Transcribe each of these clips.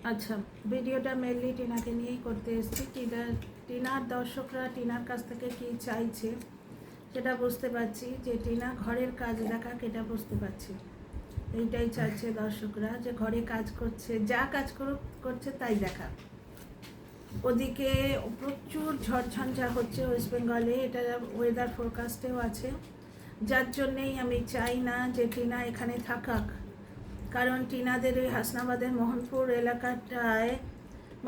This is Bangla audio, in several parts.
আচ্ছা, ভিডিওটা মেনলি টিনাকে নিয়েই করতে এসেছি। টিনার দর্শকরা টিনার কাছ থেকে কী চাইছে সেটা বুঝতে পারছি, যে টিনা ঘরের কাজ দেখাক এটা বুঝতে পারছি। এইটাই চাইছে দর্শকরা, যে ঘরে কাজ করছে, যা কাজ করছে তাই দেখা। ওদিকে প্রচুর ঝড়ঝঞ্ঝা হচ্ছে ওয়েস্ট বেঙ্গলে, এটা ওয়েদার ফোরকাস্টেও আছে, যার জন্যেই আমি চাই না যে টিনা এখানে থাকাক। কারণ টিনাদের ওই হাসনাবাদের মোহনপুর এলাকাটায়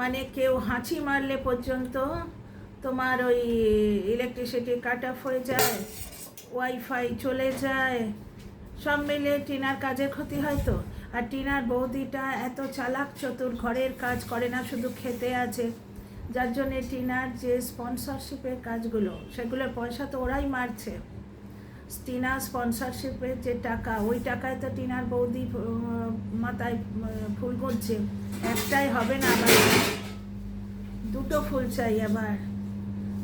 মানে কেউ হাঁচি মারলে পর্যন্ত তোমার ওই ইলেকট্রিসিটি কাট অফ হয়ে যায়, ওয়াইফাই চলে যায়, সব মিলে টিনার কাজের ক্ষতি হয় তো। আর টিনার বৌদিটা এত চালাক চতুর, ঘরের কাজ করে না, শুধু খেতে আছে, যার জন্যে টিনার যে স্পন্সরশিপের কাজগুলো সেগুলোর পয়সা তো ওরাই মারছে। টিনার স্পন্সরশিপের যে টাকা, ওই টাকায় তো টিনার বৌদি মাথায় ফুল করছে। একটাই হবে না, আবার দুটো ফুল চাই আবার।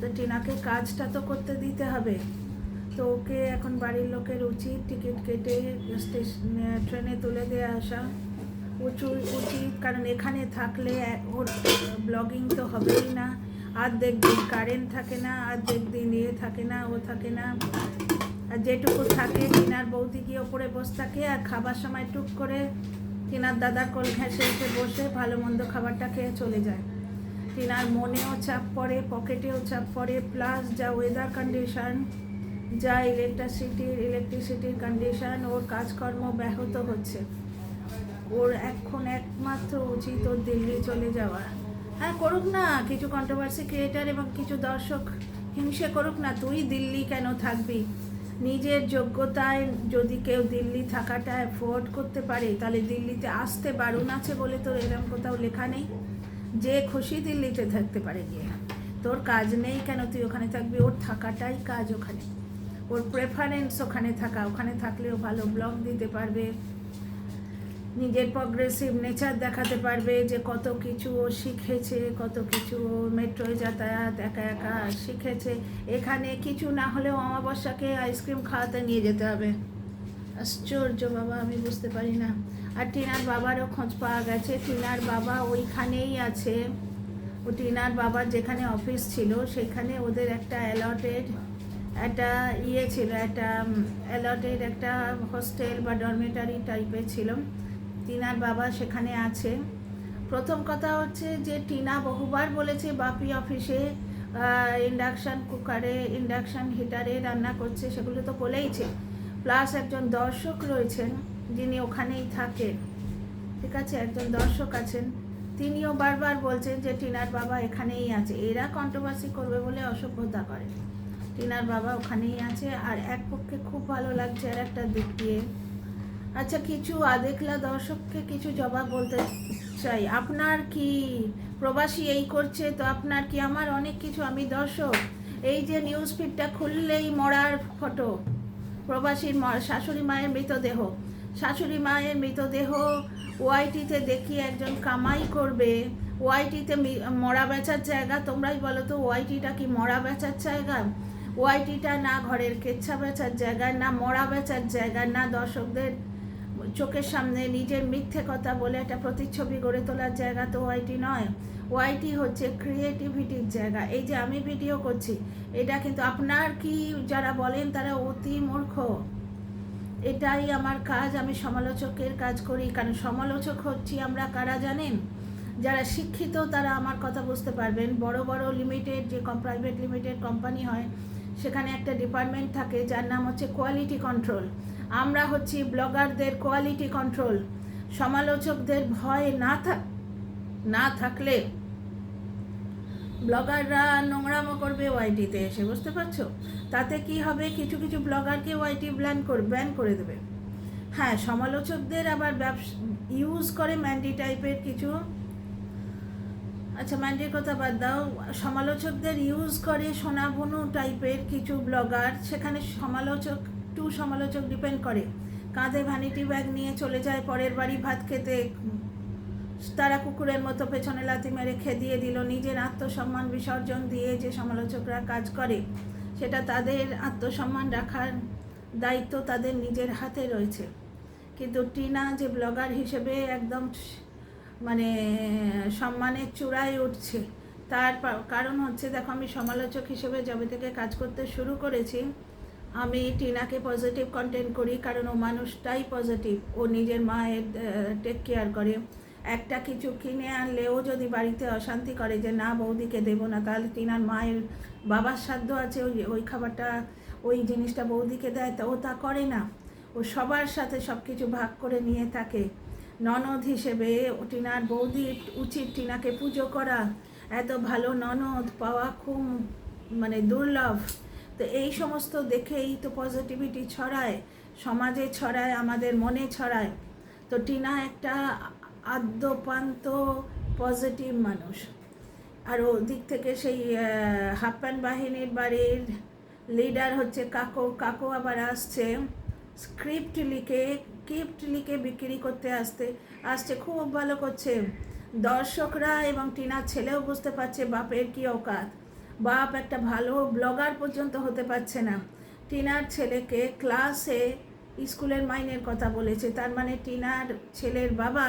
তো টিনাকে কাজটা তো করতে দিতে হবে। তো ওকে এখন বাড়ির লোকের উচিত টিকিট কেটে ট্রেনে তুলে দিয়ে আসা উচিত। কারণ এখানে থাকলে ওর ব্লগিং তো হবেই না। অর্ধেক দিন কারেন্ট থাকে না, অর্ধেক দিন থাকে না, ও থাকে না। আর যেটুকু থাকে টিনার বৌদি গিয়ে ওপরে বসে থাকে, আর খাবার সময় টুক করে টিনার দাদার কোল ঘেঁষে এসে বসে ভালো মন্দ খাবারটা খেয়ে চলে যায়। টিনার মনেও চাপ পড়ে, পকেটেও চাপ পড়ে, প্লাস যা ওয়েদার কন্ডিশন, যা ইলেকট্রিসিটির কন্ডিশন, ওর কাজকর্ম ব্যাহত হচ্ছে। ওর এখন একমাত্র উচিত ওর দিল্লি চলে যাওয়া। হ্যাঁ, করুক না কিছু কন্ট্রোভার্সি ক্রিয়েটার এবং কিছু দর্শক হিংসে করুক না, তুই দিল্লি কেন থাকবি? নিজের যোগ্যতায় যদি কেউ দিল্লি থাকাটা অ্যাফোর্ড করতে পারে, তাহলে দিল্লিতে আসতে বারণ আছে বলে তোর এরকম কোথাও লেখা নেই। যে খুশি দিল্লিতে থাকতে পারে গিয়ে, তোর কাজ নেই কেন তুই ওখানে থাকবি? ওর থাকাটাই কাজ ওখানে, ওর প্রেফারেন্স ওখানে থাকা। ওখানে থাকলেও ভালো ব্লগ দিতে পারবে, নিজের প্রগ্রেসিভ নেচার দেখাতে পারবে, যে কত কিছু ও শিখেছে, কত কিছু ও মেট্রোয় যাতায়াত একা একা শিখেছে। এখানে কিছু না হলেও অমাবস্যাকে আইসক্রিম খাওয়াতে নিয়ে যেতে হবে। আশ্চর্য বাবা, আমি বুঝতে পারি না। আর টিনার বাবারও খোঁজ পাওয়া গেছে, টিনার বাবা ওইখানেই আছে। ও টিনার বাবার যেখানে অফিস ছিল সেখানে ওদের একটা একটা ছিল, একটা হোস্টেল বা ডরমেটারি টাইপের ছিল। টিনার বাবা সেখানে আছে। প্রথম কথা হচ্ছে যে টিনা বহুবার বলেছে বাপি অফিসে ইন্ডাকশান হিটারে রান্না করছে, সেগুলো তো বলেইছে। প্লাস একজন দর্শক রয়েছেন যিনি ওখানেই থাকেন, ঠিক আছে, একজন দর্শক আছেন, তিনিও বারবার বলছেন যে টিনার বাবা এখানেই আছে। এরা কন্ট্রোভার্সি করবে বলে অসভ্যতা করে। টিনার বাবা ওখানেই আছে। আর এক পক্ষে খুব ভালো লাগছে আর একটা দিক দিয়ে। আচ্ছা, কিছু আদেকলা দর্শককে কিছু জবাব বলতে চাই। আপনার কি প্রবাসী এই করছে, তো আপনার কি? আমার অনেক কিছু, আমি দর্শক। এই যে নিউজ ফিডটা খুললেই মরার ফটো, প্রবাসীর শাশুড়ি মায়ের মৃতদেহ ওআইটিতে দেখিয়ে একজন কামাই করবে। ওআইটিতে মরা বেচার জায়গা, তোমরাই বলো তো ওআইটিটা কি মরা বেচার জায়গা? ওআইটিটা না ঘরের কেচ্ছা বেচার জায়গা, না মরা বেচার জায়গা, না দর্শকদের চোখের সামনে নিজের মিথ্যে কথা বলে একটা প্রতিচ্ছবি গড়ে তোলার জায়গা তো ওআইটি নয়। ওআইটি হচ্ছে ক্রিয়েটিভিটির জায়গা। এই যে আমি ভিডিও করছি, এটা কিন্তু আপনার কি যারা বলেন তারা অতি মূর্খ। এটাই আমার কাজ, আমি সমালোচকের কাজ করি। কারণ সমালোচক হচ্ছি আমরা কারা জানেন? যারা শিক্ষিত তারা আমার কথা বুঝতে পারবেন। বড় বড় লিমিটেড যে প্রাইভেট লিমিটেড কোম্পানি হয়, সেখানে একটা ডিপার্টমেন্ট থাকে যার নাম হচ্ছে কোয়ালিটি কন্ট্রোল। আমরা হচ্ছি ব্লগারদের কোয়ালিটি কন্ট্রোল। সমালোচকদের ভয় না থাকলে ব্লগাররা নোংরামো করবে ওআইটিতে এসে, বুঝতে পারছো? তাতে কি হবে, কিছু কিছু ব্লগারকে ওআইটি ব্যান করে দেবে। হ্যাঁ, সমালোচকদের আবার ইউজ করে ম্যান্ডি টাইপের কিছু, আচ্ছা ম্যান্ডির কথা বাদ দাও, সমালোচকদের ইউজ করে সোনাবনু টাইপের কিছু ব্লগার। সেখানে সমালোচক ডিপেন্ড করে, কাঁধে ভ্যানিটি ব্যাগ নিয়ে চলে যায় পরের বাড়ি ভাত খেতে, তারা কুকুরের মতো পেছনে লাথি মেরে খেদিয়ে দিল। নিজের আত্মসম্মান বিসর্জন দিয়ে যে সমালোচকরা কাজ করে, সেটা তাদের আত্মসম্মান রাখার দায়িত্ব তাদের নিজের হাতে রয়েছে। কিন্তু টিনা যে ব্লগার হিসেবে একদম মানে সম্মানের চূড়ায় উঠছে। তার কারণ হচ্ছে, দেখো আমি সমালোচক হিসেবে যবে থেকে কাজ করতে শুরু করেছি, আমি টিনাকে পজিটিভ কন্টেন্ট করি, কারণ ও মানুষটাই পজিটিভ। ও নিজের মায়ের টেক কেয়ার করে। একটা কিছু কিনে আনলে ও যদি বাড়িতে অশান্তি করে যে না বৌদিকে দেবো না, তাহলে টিনার মায়ের বাবার সাধ্য আছে ওই খাবারটা, ওই জিনিসটা বৌদিকে দেয়, তা ও তা করে না। ও সবার সাথে সব কিছু ভাগ করে নিয়ে থাকে। ননদ হিসেবে টিনার বৌদি উচিত টিনাকে পুজো করা। এত ভালো ননদ পাওয়া খুব মানে দুর্লভ। তো এই সমস্ত দেখেই তো পজিটিভিটি ছড়ায়, সমাজে ছড়ায়, আমাদের মনে ছড়ায়। তো টিনা একটা আদ্যপান্ত পজিটিভ মানুষ। আর ওদিক থেকে সেই হাফ প্যান্ট বাহিনীর বাড়ির লিডার হচ্ছে কাকু আবার আসছে স্ক্রিপ্ট লিখে বিক্রি করতে আসছে খুব ভালো করছে। দর্শকরা এবং টিনার ছেলেও বুঝতে পারছে বাপের কি অকাত। বাপ একটা ভালো ব্লগার পর্যন্ত হতে পারছে না। টিনার ছেলেকে ক্লাসে স্কুলের মাইনের কথা বলেছে, তার মানে টিনার ছেলের বাবা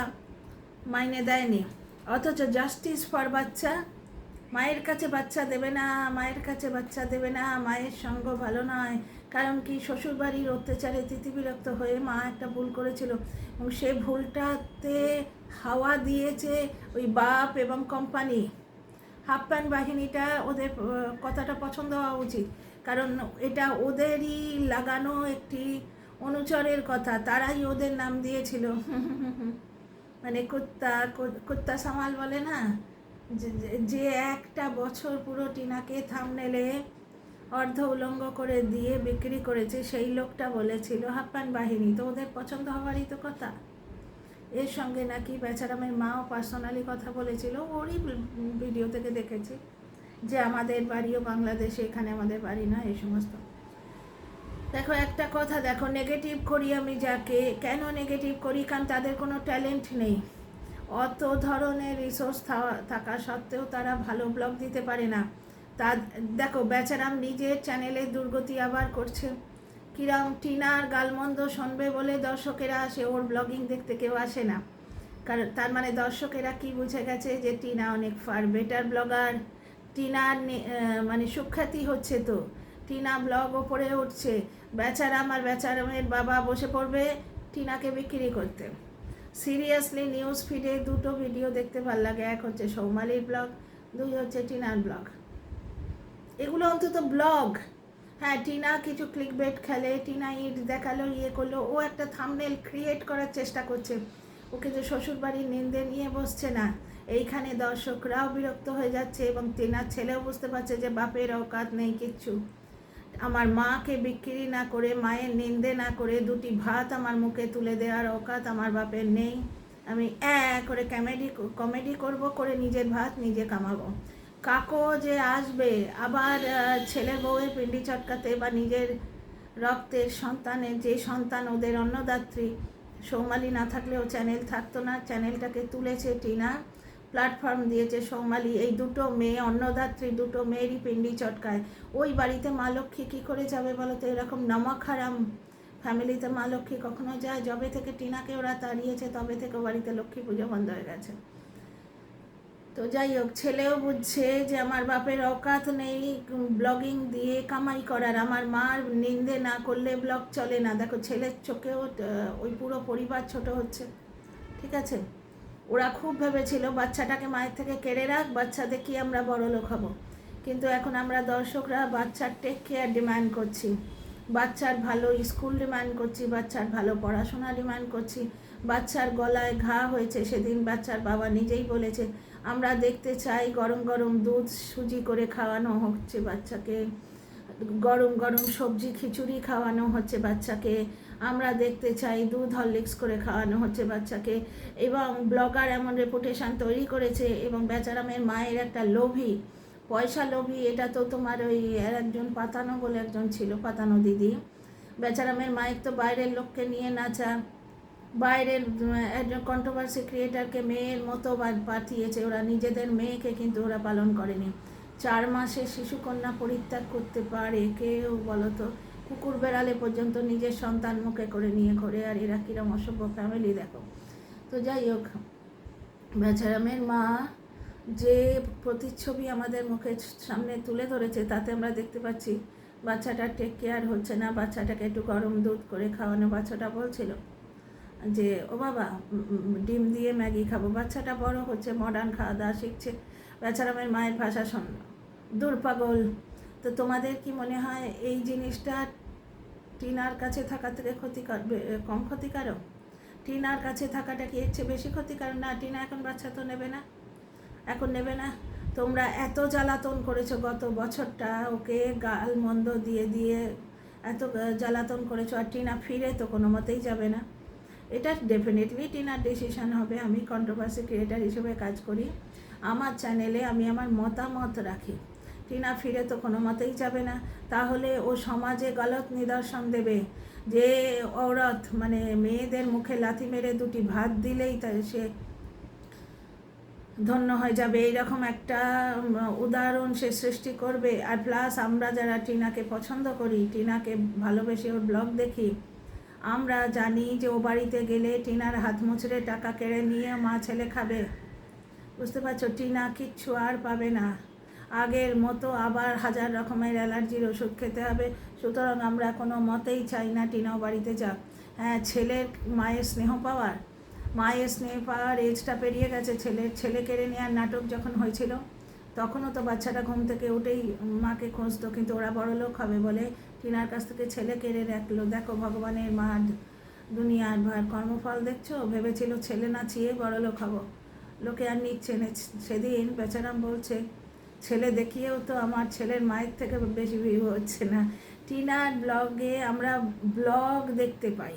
মাইনে দেয়নি। অথচ জাস্টিস ফর বাচ্চা, মায়ের কাছে বাচ্চা দেবে না, মায়ের কাছে বাচ্চা দেবে না, মায়ের সঙ্গ ভালো নয়। কারণ কি, শ্বশুরবাড়ির অত্যাচারে তিতিবিরক্ত হয়ে মা একটা ভুল করেছিল, এবং সে ভুলটাতে হাওয়া দিয়েছে ওই বাপ এবং কোম্পানি। হাফ প্যান্ট বাহিনীটা ওদের কথাটা পছন্দ হওয়া উচিত, কারণ এটা ওদেরই লাগানো একটি অনুচরের কথা, তারাই ওদের নাম দিয়েছিল। মানে কুত্তা সামাল বলে না, যে একটা বছর পুরো টিনাকে থামনেলে অর্ধ উলঙ্গ করে দিয়ে বিক্রি করেছে, সেই লোকটা বলেছিল হাফ প্যান্ট বাহিনী। তো ওদের পছন্দ হওয়ারই তো কথা। এর সঙ্গে নাকি বেচারামের মাও পার্সোনালি কথা বলেছিল, ওরই ভিডিও থেকে দেখেছি যে আমাদের বাড়িও বাংলাদেশে, এখানে আমাদের বাড়ি না, এই সমস্ত। দেখো একটা কথা, দেখো নেগেটিভ করি আমি যাকে, কেন নেগেটিভ করি? কারণ তাদের কোনো ট্যালেন্ট নেই। অত ধরনের রিসোর্স থাকা সত্ত্বেও তারা ভালো ব্লগ দিতে পারে না। তা দেখো বেচারাম নিজের চ্যানেলের দুর্গতি আবার করছে। কিরম টিনার গালমন্দ শুনবে বলে দর্শকেরা আসে, ওর ব্লগিং দেখতে কেউ আসে না। কারণ তার মানে দর্শকেরা কি বুঝে গেছে যে টিনা অনেক ফার বেটার ব্লগার। টিনার মানে সুখ্যাতি হচ্ছে, তো টিনা ব্লগ ওপরে উঠছে, বেচারাম আর বেচারামের বাবা বসে পড়বে টিনাকে বিক্রি করতে। সিরিয়াসলি নিউজ ফিডে দুটো ভিডিও দেখতে ভালো লাগে, এক হচ্ছে সৌমালির ব্লগ, দুই হচ্ছে টিনার ব্লগ। এগুলো অন্তত ব্লগ। হ্যাঁ, টিনা কিছু ক্লিকবেট খেলে, টিনা ইট দেখালো, ইয়ে করলো, ও একটা থাম্বনেল ক্রিয়েট করার চেষ্টা করছে। ওকে যে শ্বশুরবাড়ির নিন্দে নিয়ে বসছে না, এইখানে দর্শকরাও বিরক্ত হয়ে যাচ্ছে, এবং টিনার ছেলেও বুঝতে পারছে যে বাপের অকাত নেই কিচ্ছু। আমার মাকে বিক্রি না করে, মায়ের নিন্দে না করে, দুটি ভাত আমার মুখে তুলে দেওয়ার অকাত আমার বাপের নেই। আমি করে কমেডি করব, করে নিজের ভাত নিজে কামাবো। কাকো যে আসবে আবার ছেলের বউয়ের পিন্ডি চটকাতে, বা নিজের রক্তের সন্তানের, যে সন্তান ওদের অন্নদাত্রী, সৌমালি না থাকলেও চ্যানেল থাকতো না, চ্যানেলটাকে তুলেছে টিনা, প্ল্যাটফর্ম দিয়েছে সৌমালি। এই দুটো মেয়ে অন্নদাত্রী, দুটো মেয়েরই পিন্ডি চটকায়। ওই বাড়িতে মা লক্ষ্মী কী করে যাবে বলো তো? এরকম নমক হারাম ফ্যামিলিতে মা লক্ষ্মী কখনো যায়? যবে থেকে টিনাকে ওরা তাড়িয়েছে তবে থেকে বাড়িতে লক্ষ্মী পুজো বন্ধ হয়ে গেছে। তো যাই হোক, ছেলেও বুঝছে যে আমার বাপের অকাত নেই ব্লগিং দিয়ে কামাই করার, আমার মার নিন্দে না করলে ব্লগ চলে না। দেখো ছেলের চোখেও ওই পুরো পরিবার ছোট হচ্ছে, ঠিক আছে? ওরা খুব ভেবেছিল বাচ্চাটাকে মায়ের থেকে কেড়ে রাখ, বাচ্চা দেখি আমরা বড় লোক হব। কিন্তু এখন আমরা দর্শকরা বাচ্চার টেক কেয়ার ডিমান্ড করছি, বাচ্চার ভালো স্কুল ডিমান্ড করছি, বাচ্চার ভালো পড়াশোনা ডিমান্ড করছি। বাচ্চার গলায় ঘা হয়েছে, সেদিন বাচ্চার বাবা নিজেই বলেছে আমরা দেখতে চাই গরম গরম দুধ সুজি করে খাওয়ানো হচ্ছে বাচ্চাকে, গরম গরম সবজি খিচুড়ি খাওয়ানো হচ্ছে বাচ্চাকে, আমরা দেখতে চাই দুধ হরলিক্স করে খাওয়ানো হচ্ছে বাচ্চাকে। এবং ব্লগার এমন রেপুটেশন তৈরি করেছে, এবং বেচারামের মায়ের একটা লোভী, পয়সা লোভী। এটা তো তোমার ওই একজন পাতানো বলে একজন ছিল, পাতানো দিদি। বেচারামের মায়ের তো বাইরের লোককে নিয়ে নাচা, বাইরের একজন কন্ট্রোভার্সি ক্রিয়েটারকে মেয়ের মতো পাঠিয়েছে, ওরা নিজেদের মেয়েকে কিন্তু ওরা পালন করেনি। 4 মাসে শিশুকন্যা পরিত্যাগ করতে পারে কেউ বলো তো? কুকুর বেড়ালে পর্যন্ত নিজের সন্তান মুখে করে নিয়ে ঘোরে, আর এরা কিরম অসভ্য ফ্যামিলি দেখো। তো যাই হোক, বেচারামের মা যে প্রতিচ্ছবি আমাদের মুখের সামনে তুলে ধরেছে, তাতে আমরা দেখতে পাচ্ছি বাচ্চাটার টেক কেয়ার হচ্ছে না। বাচ্চাটাকে একটু গরম দুধ করে খাওয়ানো, বাচ্চাটা বলছিল যে ও বাবা ডিম দিয়ে ম্যাগি খাবো। বাচ্চাটা বড় হচ্ছে, মডার্ন খাওয়া দাওয়া শিখছে, বেচারামের মায়ের ভাষা শোন, দূর পাগল। তো তোমাদের কি মনে হয় এই জিনিসটা টিনার কাছে থাকা থেকে কম ক্ষতিকারক? টিনার কাছে থাকাটা কি এর চেয়ে বেশি ক্ষতিকারক? না, টিনা এখন বাচ্চা তো নেবে না, এখন নেবে না। তোমরা এত জ্বালাতন করেছো গত বছরটা, ওকে গাল মন্দ দিয়ে দিয়ে এত জ্বালাতন করেছো, আর টিনা ফিরে তো কোনো মতেই যাবে না। এটা ডেফিনেটলি টিনার ডিসিশন হবে। আমি কন্ট্রোভার্সি ক্রিয়েটার হিসেবে কাজ করি, আমার চ্যানেলে আমি আমার মতামত রাখি। টিনা ফিরে তো কোনো মতেই যাবে না। তাহলে ও সমাজে গলত নিদর্শন দেবে যে ঔরত, মানে মেয়েদের মুখে লাথি মেরে দুটি ভাত দিলেই সে ধন্য হয়ে যাবে, এইরকম একটা উদাহরণ সে সৃষ্টি করবে। আর প্লাস আমরা যারা টিনাকে পছন্দ করি, টিনাকে ভালোবেসে ওর ব্লগ দেখি, আমরা জানি যে ও বাড়িতে গেলে টিনার হাত মুচড়ে টাকা কেড়ে নিয়ে মা ছেলে খাবে। বুঝতে পারছো? টিনা কিচ্ছু আর পাবে না, আগের মতো আবার 1000 রকমের অ্যালার্জির ওষুধ খেতে হবে। সুতরাং আমরা কোনো মতেই চাই না টিনাও বাড়িতে যাক। হ্যাঁ, ছেলের মায়ের স্নেহ পাওয়ার এজটা পেরিয়ে গেছে। ছেলে কেড়ে নেওয়ার নাটক যখন হয়েছিল তখনও তো বাচ্চাটা ঘুম থেকে উঠেই মাকে খুঁজতো, কিন্তু ওরা বড়লোক হবে বলে টিনার কাছ থেকে ছেলে কেড়ে রাখলো। দেখো ভগবানের মা দুনিয়ার ভার কর্মফল দেখছো, ভেবেছিল ছেলে না চেয়ে বড়লোক হবো, লোকে আর নিচ্ছে না। সেদিন বেচারাম বলছে ছেলে দেখিয়েও তো আমার ছেলের মায়ের থেকে বেশি ভিউ হচ্ছে না। টিনার ব্লগে আমরা ব্লগ দেখতে পাই,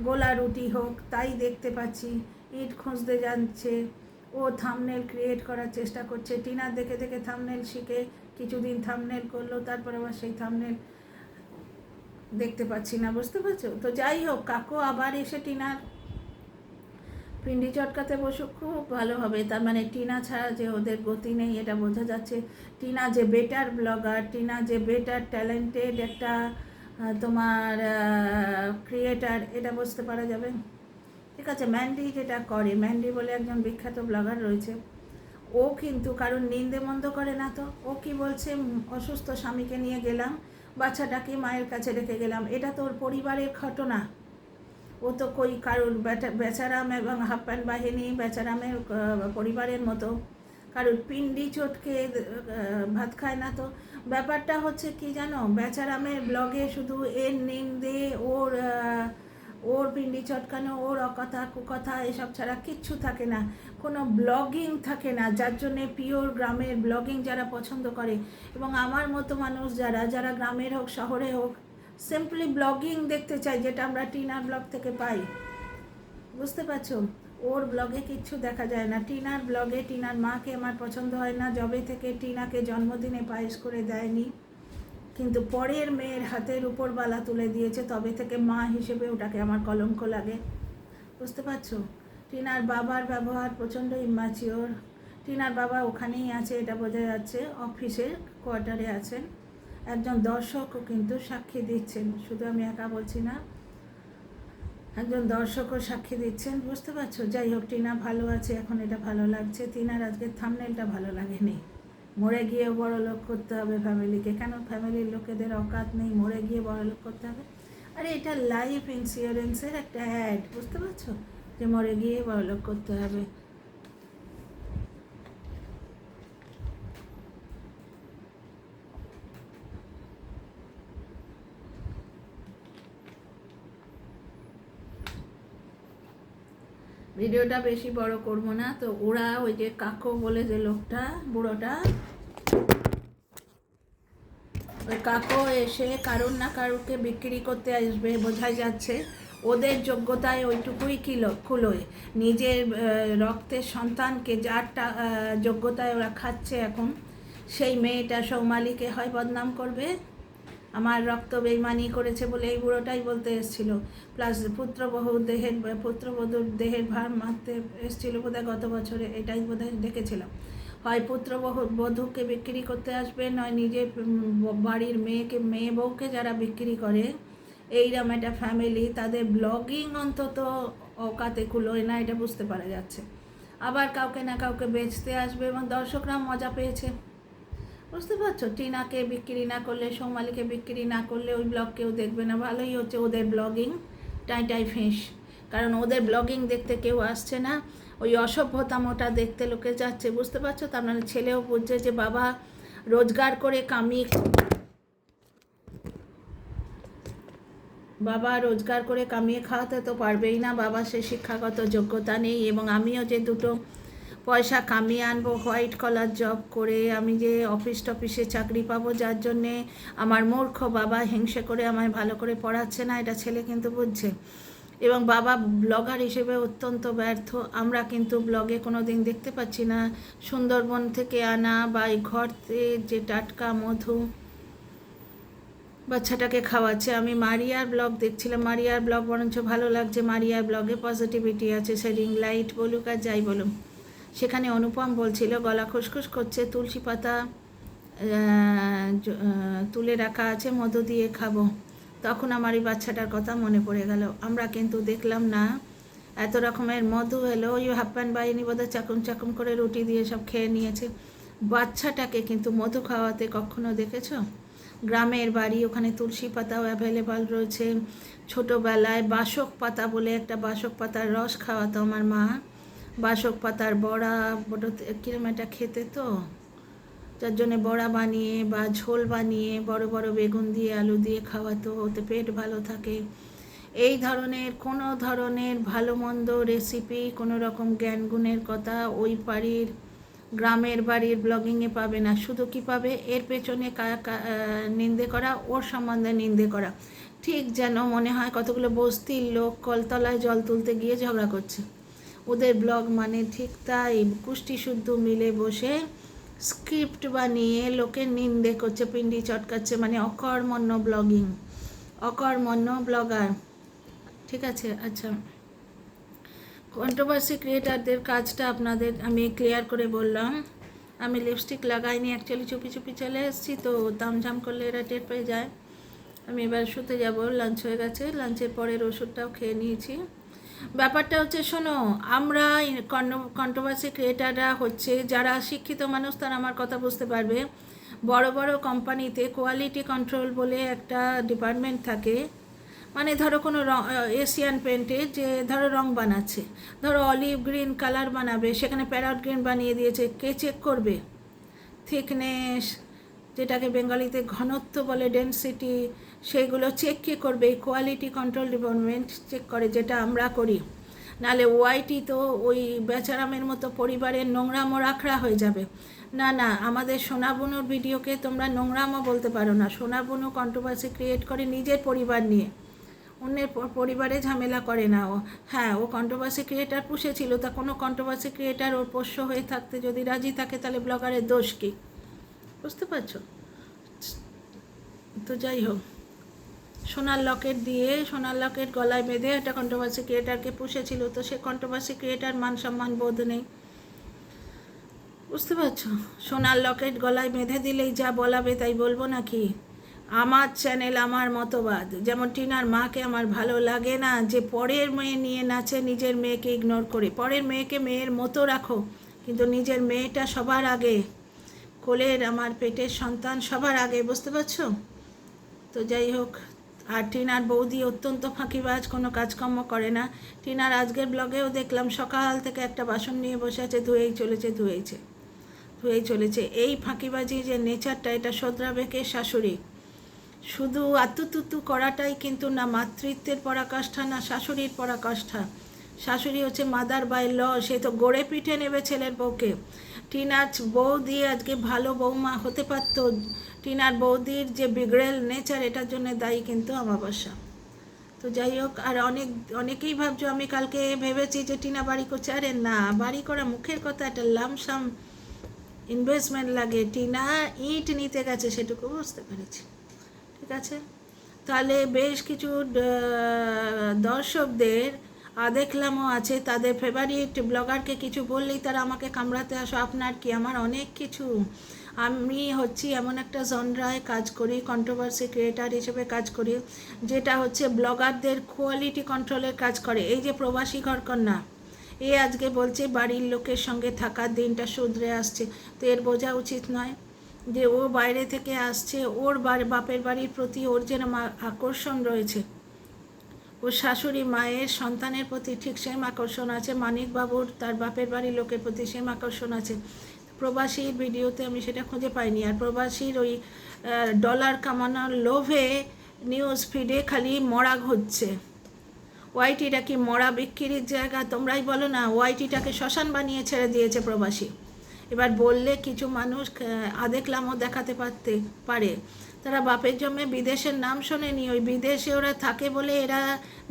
গোলা রুটি হোক তাই দেখতে পাচ্ছি, ইট খুঁজতে যাচ্ছে, ও থাম্বনেল ক্রিয়েট করার চেষ্টা করছে। টিনার দেখে দেখে থাম্বনেল শিখে কিছুদিন থাম্বনেল করলো, তারপর আবার সেই থাম্বনেল দেখতে পাচ্ছি না। বুঝতে পারছো? তো যাই হোক, কাকু আবার এসে টিনার পিন্ডি চটকাতে বসুক, খুব ভালো হবে। তার মানে টিনা ছাড়া যে ওদের গতি নেই এটা বোঝা যাচ্ছে। টিনা যে বেটার ব্লগার, টিনা যে বেটার ট্যালেন্টেড একটা তোমার ক্রিয়েটার, এটা বুঝতে পারা যাবে। ঠিক আছে, ম্যান্ডি যেটা করে, ম্যান্ডি বলে একজন বিখ্যাত ব্লগার রয়েছে, ও কিন্তু কারণ নিন্দে মন্দ করে না। তো ও কি বলছে, অসুস্থ স্বামীকে নিয়ে গেলাম, বাচ্চাটাকে মায়ের কাছে রেখে গেলাম, এটা তো ওর পরিবারের ঘটনা। ও তো কই কারোর বেচারাম এবং হাপ্পান বাহিনী বেচারামের পরিবারের মতো কারোর পিন্ডি চটকে ভাত খায় না। তো ব্যাপারটা হচ্ছে কি জানো, বেচারামের ব্লগে শুধু এর নিন্দে, ওর পিন্ডি চটকানো, ওর অকথা কুকথা এসব ছাড়া কিচ্ছু থাকে না, কোনো ব্লগিং থাকে না। যার জন্যে পিওর গ্রামের ব্লগিং যারা পছন্দ করে, এবং আমার মতো মানুষ যারা গ্রামের হোক শহরে হোক, সিম্পলি ব্লগিং দেখতে চাই, যেটা আমরা টিনার ব্লগ থেকে পাই। বুঝতে পারছো? ওর ব্লগে কিচ্ছু দেখা যায় না। টিনার ব্লগে টিনার মাকে আমার পছন্দ হয় না, যবে থেকে টিনাকে জন্মদিনে পায়েস করে দেয়নি, কিন্তু পরের মেয়ের হাতের উপর বালা তুলে দিয়েছে, তবে থেকে মা হিসেবে ওটাকে আমার কলঙ্ক লাগে। বুঝতে পারছো? টিনার বাবার ব্যবহার প্রচণ্ড ইম্যাচিওর। টিনার বাবা ওখানেই আছে, এটা বোঝা যাচ্ছে, অফিসের কোয়ার্টারে আছেন। একজন দর্শকও কিন্তু সাক্ষী দিচ্ছেন, শুধু আমি একা বলছি না, একজন দর্শকও সাক্ষী দিচ্ছেন। বুঝতে পারছো? যাই হোক, টিনা ভালো আছে এখন, এটা ভালো লাগছে। টিনার আজকের থাম্বনেলটা ভালো লাগেনি, মরে গিয়ে বড় লোক করতে হবে ফ্যামিলিকে। কেন ফ্যামিলির লোকেদের অকাত নেই মরে গিয়ে বড় লোক করতে হবে? আরে এটা লাইফ ইন্স্যুরেন্সের একটা অ্যাড, বুঝতে পারছো, যে মরে গিয়ে বড় লোক করতে হবে। ভিডিওটা বেশি বড় করবো না। তো ওরা ওই যে কাকু বলে যে লোকটা, বুড়োটা, ওই কাকু এসে কারুর না কারুরকে বিক্রি করতে আসবে, বোঝাই যাচ্ছে ওদের যোগ্যতায় ওইটুকুই কুলোয়। নিজের রক্তের সন্তানকে যারটা যোগ্যতায় ওরা খাচ্ছে এখন, সেই মেয়েটা সৌমালিকে হয় বদনাম করবে, আমার রক্ত বেইমানি করেছে বলে এই বুড়োটাই বলতে এসেছিল। প্লাস পুত্রবধূর দেহের ভার মারতে এসেছিলো বোধহয় গত বছরে, এটাই বোধহয় দেখেছিলাম। হয় পুত্রবধূকে বিক্রি করতে আসবে, নয় নিজের বাড়ির মেয়ে বউকে যারা বিক্রি করে, এইরকম একটা ফ্যামিলি, তাদের ব্লগিং অন্তত অকাতে কুলোয় না, এটা বুঝতে পারা যাচ্ছে। আবার কাউকে না কাউকে বেচতে আসবে এবং দর্শকরা মজা পেয়েছে। বুঝতে পারছো? টিনাকে বিক্রি না করলে, সৌমালিকে বিক্রি না করলে ওই ব্লগ কেউ দেখবে না। ভালোই হচ্ছে ওদের ব্লগিং টাই ফিস, কারণ ওদের ব্লগিং দেখতে কেউ আসছে না, ওই অসভ্যতামোটা দেখতে লোকে যাচ্ছে। বুঝতে পারছো? তার মানে ছেলেও বুঝছে যে বাবা রোজগার করে কামিয়ে খাওয়াতে তো পারবেই না, বাবা সে শিক্ষাগত যোগ্যতা নেই। এবং আমিও যে দুটো পয়সা কামিয়ে আনবো হোয়াইট কলার জব করে, আমি যে অফিসে চাকরি পাবো, যার জন্যে আমার মূর্খ বাবা হিংসে করে আমায় ভালো করে পড়াচ্ছে না, এটা ছেলে কিন্তু বুঝছে। এবং বাবা ব্লগার হিসেবে অত্যন্ত ব্যর্থ। আমরা কিন্তু ব্লগে কোনো দিন দেখতে পাচ্ছি না সুন্দরবন থেকে আনা বা এই ঘরতে যে টাটকা মধু বাচ্চাটাকে খাওয়াচ্ছে। আমি মারিয়ার ব্লগ দেখছিলাম, মারিয়ার ব্লগ বরঞ্চ ভালো লাগছে। মারিয়ার ব্লগে পজিটিভিটি আছে, সে রিং লাইট বলুক আর যাই বলুক। সেখানে অনুপম বলছিল গলা খুসখুস করছে, তুলসী পাতা তুলে রাখা আছে, মধু দিয়ে খাবো। তখন আমার এই বাচ্চাটার কথা মনে পড়ে গেল। আমরা কিন্তু দেখলাম না এত রকমের মধু এলো, ওই হাফ প্যান্ট বাইনি বোধহয় চাকুম করে রুটি দিয়ে সব খেয়ে নিয়েছে। বাচ্চাটাকে কিন্তু মধু খাওয়াতে কখনো দেখেছো? গ্রামের বাড়ি, ওখানে তুলসী পাতাও অ্যাভেলেবল রয়েছে। ছোটোবেলায় বাসক পাতা বলে একটা বাসক পাতার রস খাওয়াতো আমার মা, বাসক পাতার বড়া, বড় কিরম একটা খেতে তো, যার জন্যে বড়া বানিয়ে বা ঝোল বানিয়ে বড় বড় বেগুন দিয়ে আলু দিয়ে খাওয়াতো, ওতে পেট ভালো থাকে। এই ধরনের কোনো ধরনের ভালো মন্দ রেসিপি, কোনো রকম জ্ঞানগুণের কথা ওই বাড়ির গ্রামের বাড়ির ব্লগিংয়ে পাবে না। শুধু কি পাবে? এর পেছনে নিন্দে করা, ওর সম্বন্ধে নিন্দে করা। ঠিক যেন মনে হয় কতগুলো বস্তির লোক কলতলায় জল তুলতে গিয়ে ঝগড়া করছে। ওদের ব্লগ মানে ঠিক তাই, কুষ্টি শুদ্ধ মিলে বসে স্ক্রিপ্ট বানিয়ে লোকের নিন্দে করছে, পিন্ডি চটকাচ্ছে, মানে অকর্মণ্য ব্লগিং, অকর্মণ্য ব্লগার। ঠিক আছে, আচ্ছা, কন্ট্রোভার্সি ক্রিয়েটারদের কাজটা আপনাদের আমি ক্লিয়ার করে বললাম। আমি লিপস্টিক লাগাইনি, অ্যাকচুয়ালি চুপি চুপি চলে এসেছি, তো দামঝাম করলে এরা টের পেয়ে যায়। আমি এবার শুতে যাব, লাঞ্চ হয়ে গেছে, লাঞ্চের পরের ওষুধটাও খেয়ে নিয়েছি। ব্যাপারটা হচ্ছে, শোনো, আমরা কন্ট্রোভার্সি ক্রিয়েটাররা হচ্ছে যারা শিক্ষিত মানুষ, তারা আমার কথা বুঝতে পারবে। বড় বড় কোম্পানিতে কোয়ালিটি কন্ট্রোল বলে একটা ডিপার্টমেন্ট থাকে। মানে ধরো কোনো এশিয়ান পেন্টে যে ধরো রং বানাচ্ছে, ধরো অলিভ গ্রিন কালার বানাবে, সেখানে প্যারট গ্রিন বানিয়ে দিয়েছে, কে চেক করবে? থিকনেস, যেটাকে বেঙ্গলিতে ঘনত্ব বলে, ডেন্সিটি, সেইগুলো চেক কে করবে? এই কোয়ালিটি কন্ট্রোল ডিপার্টমেন্ট চেক করে, যেটা আমরা করি। নাহলে ওয়াইটি তো ওই বেচারামের মতো পরিবারের নোংরামো রাখরা হয়ে যাবে। না না, আমাদের সোনাবনুর ভিডিওকে তোমরা নোংরামো বলতে পারো না। সোনাবনু কন্ট্রোভার্সি ক্রিয়েট করে নিজের পরিবার নিয়ে, অন্যের পরিবারে ঝামেলা করে না ও। হ্যাঁ, ও কন্ট্রোভার্সি ক্রিয়েটার পুষেছিল, তা কোনো কন্ট্রোভার্সি ক্রিয়েটার ওর পোষ্য হয়ে থাকতে যদি রাজি থাকে, তাহলে ব্লগারের দোষ কী? বুঝতে পারছো? তো যাই হোক, সোনার লকেট গলায় বেঁধে একটা কন্ট্রোভার্সি ক্রিয়েটারকে পুষেছিল, তো সে কন্ট্রোভার্সি ক্রিয়েটার মান সম্মান বোধ নেই। বুঝতে পারছো? সোনার লকেট গলায় বেঁধে দিলেই যা বলাবে তাই বলবো নাকি? আমার চ্যানেল, আমার মতবাদ। যেমন টিনার মাকে আমার ভালো লাগে না যে পরের মেয়ে নিয়ে নাচে, নিজের মেয়েকে ইগনোর করে। পরের মেয়েকে মেয়ের মতো রাখো, কিন্তু নিজের মেয়েটা সবার আগে, কোলের আমার পেটের সন্তান সবার আগে। বুঝতে পারছো? তো যাই হোক, আর টিনার বৌদি অত্যন্ত ফাঁকিবাজ, কোনো কাজকর্ম করে না। টিনার আজকের ব্লগেও দেখলাম সকাল থেকে একটা বাসন নিয়ে বসে আছে, ধুয়েই চলেছে। এই ফাঁকিবাজি যে নেচারটা, এটা শোধরাবে কে? শাশুড়ি। শুধু আতুতুতু করাটাই কিন্তু না মাতৃত্বের পরাকাষ্ঠা, না শাশুড়ির পরাকাষ্ঠা। শাশুড়ি হচ্ছে মাদার বাই ল, সে তো গড়ে পিঠে নেবে ছেলের বউকে। টিনার বৌদি আজকে ভালো বৌমা হতে পারত। টিনার বৌদির যে বিগড়েল নেচার, এটার জন্য দায়ী কিন্তু আমাবস্যা। তো যাই হোক, আর অনেকেই ভাবছো আমি কালকে ভেবেছি যে টিনা বাড়ি করছে। আরে না, বাড়ি করা মুখের কথা, একটা লামসাম ইনভেস্টমেন্ট লাগে। টিনা ইট নিতে গেছে, সেটুকু বুঝতে পেরেছি। ঠিক আছে, তাহলে বেশ কিছু দর্শকদের দেখলামও আছে, তাদের ফেভারিট ব্লগারকে কিছু বললেই তারা আমাকে কামড়াতে আসো। আপনার কি? আমার অনেক কিছু। আমি হচ্ছি এমন একটা জনরায় কাজ করি, কন্ট্রোভার্সি ক্রিয়েটার হিসেবে কাজ করি, যেটা হচ্ছে ব্লগারদের কোয়ালিটি কন্ট্রোলের কাজ করে। এই যে প্রবাসী ঘরকন্যা, এ আজকে বলছে বাড়ির লোকের সঙ্গে থাকার দিনটা শুধরে আসছে, তো এর বোঝা উচিত নয় যে ও বাইরে থেকে আসছে, ওর বাপের বাড়ির প্রতি ওর যেন আকর্ষণ রয়েছে, ওর শাশুড়ি মায়ের সন্তানের প্রতি ঠিক সেম আকর্ষণ আছে, মানিকবাবুর তার বাপের বাড়ির লোকের প্রতি সেম আকর্ষণ আছে। প্রবাসীর ভিডিওতে আমি সেটা খুঁজে পাইনি। আর প্রবাসীর ওই ডলার কামানোর লোভে নিউজ ফিডে খালি মরা ঘুরছে। ওয়াইটিটা কি মরা বিক্রির জায়গা? তোমরাই বলো না। ওয়াইটিটাকে শ্মশান বানিয়ে ছেড়ে দিয়েছে প্রবাসী। এবার বললে কিছু মানুষ দেখলামও দেখাতে পারে, তারা বাপের জন্যে বিদেশের নাম শোনেনি, ওই বিদেশে ওরা থাকে বলে এরা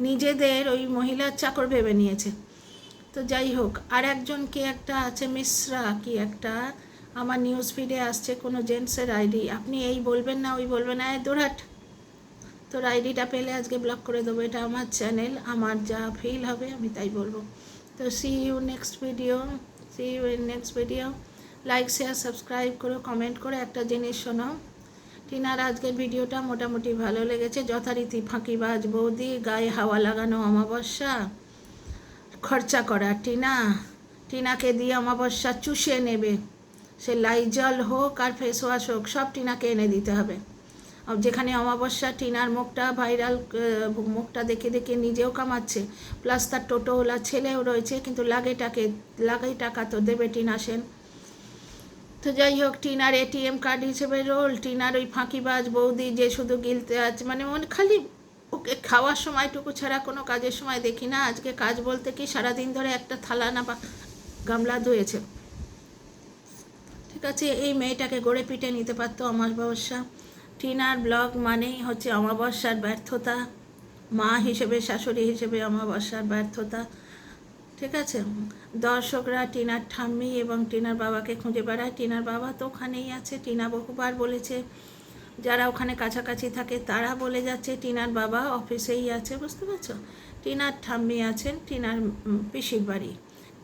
নিজেদের ওই মহিলার চাকর ভেবে নিয়েছে। তো যাই হোক, আর একজন কি একটা আছে মিশ্রা কি একটা, আমার নিউজ ফিডে আসছে কোনো জেন্টসের আইডি, আপনি এই বলবেন না ওই বলবেন না, দৌড়াট। তোর আইডিটা পেলে আজকে ব্লক করে দেবো, এটা আমার চ্যানেল, আমার যা ফিল হবে আমি তাই বলবো। তো see you next video, like share subscribe করো, কমেন্ট করে একটা জিনিস শোনো, টিনার আজকের ভিডিওটা মোটামুটি ভালো লেগেছে। যথারীতি ফাঁকিবাজ বৌদি, গায়ে হাওয়া লাগানো অমাবস্যা, খরচা করা টিনাকে দিয়ে অমাবস্যা চুষে নেবে, সে লাইজল হোক আর ফেস ওয়াশ হোক, সব টিনাকে এনে দিতে হবে। যেখানে অমাবস্যা টিনার মুখটা ভাইরাল, মুখটা দেখে দেখে নিজেও কামাচ্ছে, প্লাস তার টোটোওয়ালা ছেলেও রয়েছে, কিন্তু লাগে টাকা তো দেবে টিনা সেন। তো যাই হোক, টিনার এটিএম কার্ড হিসেবে রোল, টিনার ওই ফাঁকিবাজ বৌদি যে শুধু গিলতে আছে, মানে খালি ওকে খাওয়ার সময়টুকু ছাড়া কোনো কাজের সময় দেখি না। আজকে কাজ বলতে কি, সারাদিন ধরে একটা থালা না বা গামলা ধুয়েছে। ঠিক আছে, এই মেয়েটাকে গড়ে পিটে নিতে পারতো অমাবস্যা। টিনার ব্লগ মানেই হচ্ছে অমাবস্যার ব্যর্থতা, মা হিসেবে শাশুড়ি হিসেবে অমাবস্যার ব্যর্থতা। ঠিক আছে, দর্শকরা টিনার ঠাম্মি এবং টিনার বাবাকে খুঁজে বেড়ায়। টিনার বাবা তো ওখানেই আছে, টিনা বহুবার বলেছে, যারা ওখানে কাছাকাছি থাকে তারা বলে যাচ্ছে টিনার বাবা অফিসেই আছে, বুঝতে পারছো। টিনার ঠাম্মি আছেন টিনার পিসির বাড়ি।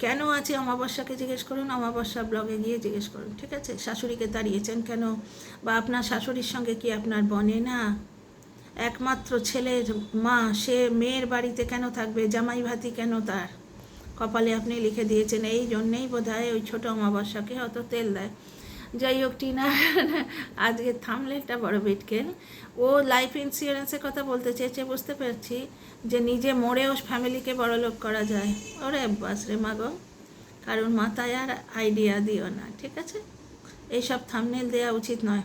কেন আছে অমাবস্যাকে জিজ্ঞেস করুন, অমাবস্যা ব্লগে গিয়ে জিজ্ঞেস করুন। ঠিক আছে, শাশুড়িকে তাড়িয়েছেন কেন, বা আপনার শাশুড়ির সঙ্গে কি আপনার বনে না? একমাত্র ছেলের মা, সে মেয়ের বাড়িতে কেন থাকবে? জামাই ভাতি কেন তার কপালে আপনি লিখে দিয়েছেন? এই জন্যেই বোধহয় ওই ছোটো অমাবস্যাকে অত তেল দেয়। যাই হোক, টিনা আজকে থামলেটা বড় বিটকেল। ও লাইফ ইন্স্যুরেন্সের কথা বলতে চেয়েছে, বুঝতে পারছি যে নিজে মরেও ফ্যামিলিকে বড়লোক করা যায়। ওরে বাস রে মাগো, কারণ মাথায় আর আইডিয়া দিও না, ঠিক আছে? এইসব থামনেল দেওয়া উচিত নয়।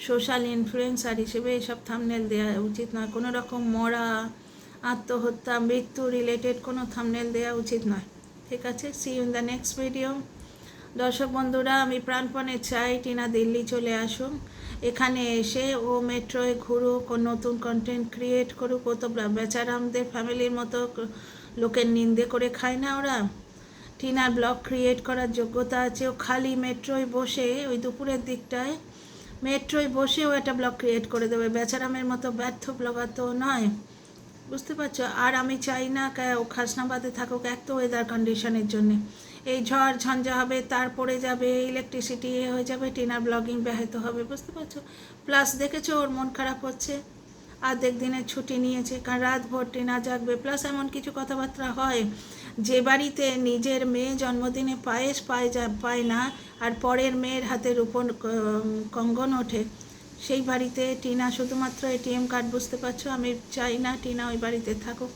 সোশ্যাল ইনফ্লুয়েন্সার হিসেবে এইসব থামনেল দেওয়া উচিত নয়। কোনো রকম মরা, আত্মহত্যা, মৃত্যু রিলেটেড কোনো থামনেল দেওয়া উচিত নয়, ঠিক আছে? See you in the next video. দর্শক বন্ধুরা, আমি প্রাণপণে চাই টিনা দিল্লি চলে আসুক, এখানে এসে ও মেট্রোয় ঘুরুক, ও নতুন কন্টেন্ট ক্রিয়েট করুক। ও তো বেচারামদের ফ্যামিলির মতো লোকের নিন্দে করে খায় না ওরা। টিনার ব্লগ ক্রিয়েট করার যোগ্যতা আছে। ও খালি মেট্রোয় বসে ওই দুপুরের দিকটায় মেট্রোয় বসেও একটা ব্লগ ক্রিয়েট করে দেবে। বেচারামের মতো ব্যর্থ ব্লগার তো নয়, বুঝতে পারছো? আর আমি চাই না ও খাসনাবাদে থাকুক, এক তো ওয়েদার কন্ডিশনের জন্যে, এই ঝড় ঝঞ্ঝা হবে, তার পড়ে যাবে, ইলেকট্রিসিটি হয়ে যাবে, টিনার ব্লগিং ব্যাহত হবে, বুঝতে পারছো? প্লাস দেখেছো ওর মন খারাপ হচ্ছে, আর্ধেক দিনের ছুটি নিয়েছে, কারণ রাত ভোর টিনা জাগবে। প্লাস এমন কিছু কথাবার্তা হয়, যে বাড়িতে নিজের মেয়ে জন্মদিনে পায়েস পায় না, আর পরের মেয়ের হাতে রূপোর কঙ্গন ওঠে, সেই বাড়িতে টিনা শুধুমাত্র এটিএম কার্ড, বুঝতে পারছো? আমি চাই না টিনা ওই বাড়িতে থাকুক,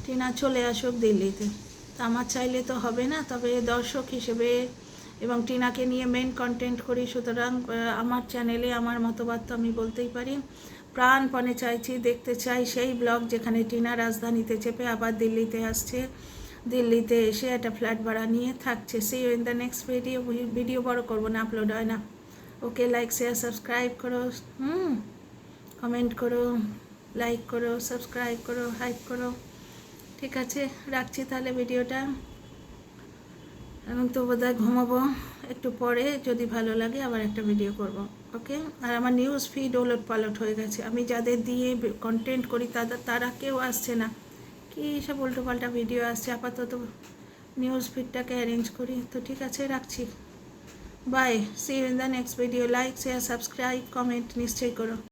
টিনা চলে আসুক দিল্লিতে। তা আমার চাইলে তো হবে না, তবে দর্শক হিসেবে এবং টিনাকে নিয়ে মেন কন্টেন্ট করি, সুতরাং আমার চ্যানেলে আমার মতবাদ তো আমি বলতেই পারি। প্রাণপণে চাইছি, দেখতে চাই সেই ব্লগ যেখানে টিনা রাজধানীতে চেপে আবার দিল্লিতে আসছে, দিল্লিতে এসে একটা ফ্ল্যাট ভাড়া নিয়ে থাকছে। See you in the next video বড় করবো না, আপলোড হয় না। ওকে, লাইক শেয়ার সাবস্ক্রাইব করো, কমেন্ট করো, লাইক করো, সাবস্ক্রাইব করো, হাইপ করো। ঠিক আছে, রাখছি তাহলে ভিডিওটা। এখন তো বোধহয় ঘুমাবো, একটু পরে যদি ভালো লাগে আবার একটা ভিডিও করব। ওকে, আর আমার নিউজ ফিড ওলট পালট হয়ে গেছে, আমি যাদের দিয়ে কন্টেন্ট করি তারা কেউ আসছে না, কী সব উল্টোপাল্টা ভিডিও আসছে। আপাতত নিউজ ফিডটাকে অ্যারেঞ্জ করি। তো ঠিক আছে, রাখছি, bye, see you in the next video. Like share subscribe comment নিশ্চয়ই করো।